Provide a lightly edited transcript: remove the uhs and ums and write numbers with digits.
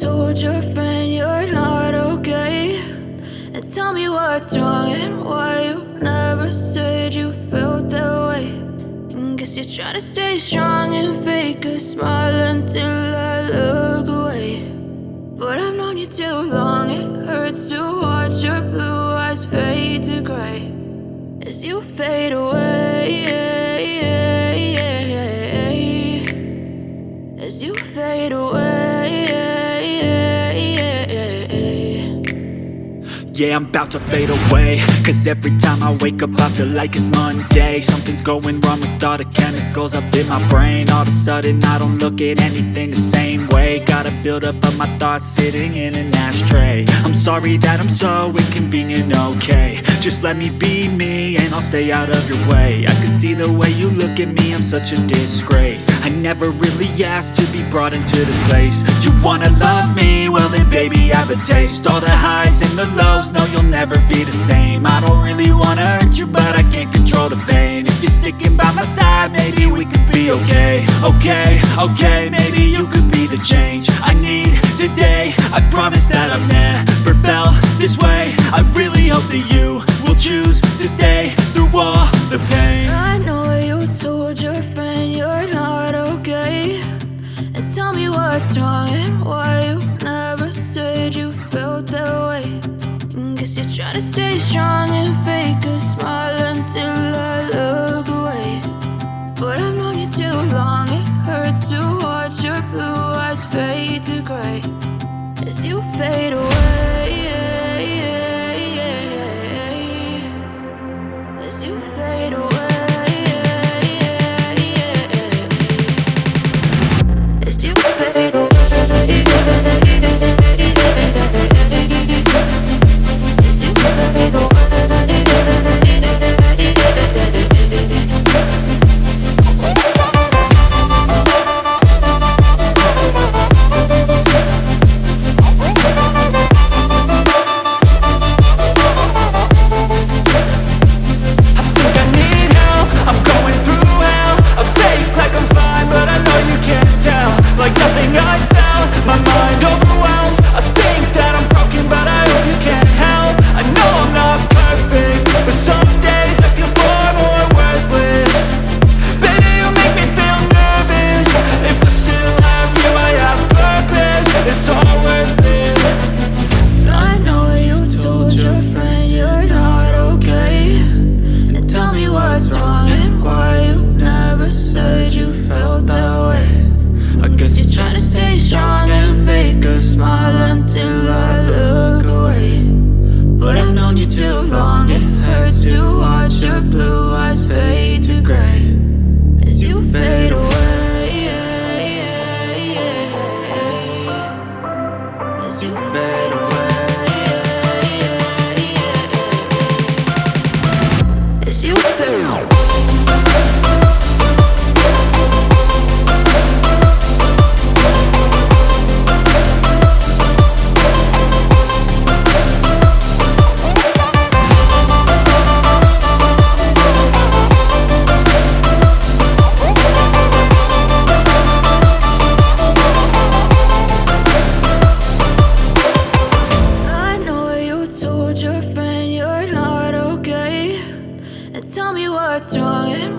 told your friend you're not okay, and tell me what's wrong and why you never said you felt that way. And guess you're trying to stay strong and fake a smile until I look away. But I've known you too long, it hurts to watch your blue eyes fade to gray as you fade away, as you fade away. Yeah, I'm about to fade away, cause every time I wake up I feel like it's Monday. Something's going wrong with all the chemicals up in my brain. All of a sudden I don't look at anything the same way. Gotta build up of my thoughts sitting in an ashtray. I'm sorry that I'm so inconvenient, okay. Just let me be me and I'll stay out of your way. I can see the way you look at me, I'm such a disgrace. I never really asked to be brought into this place. You wanna love me? Well then baby I have a taste. All the highs and the lows, no you'll never be the same. I don't really wanna hurt you but I can't control the pain. If you're sticking by my side maybe we could be okay. Okay, maybe you could be the change I need today. I promise that I've never felt this way. I really hope that you will choose to stay through all the pain. I know you told your friend you're not okay, and tell me what's wrong and why you never said you felt that way. And guess you're trying to stay strong and fake a smile until I look away. But I've known you too long, it hurts to watch your blue eyes fade to gray as you fade away.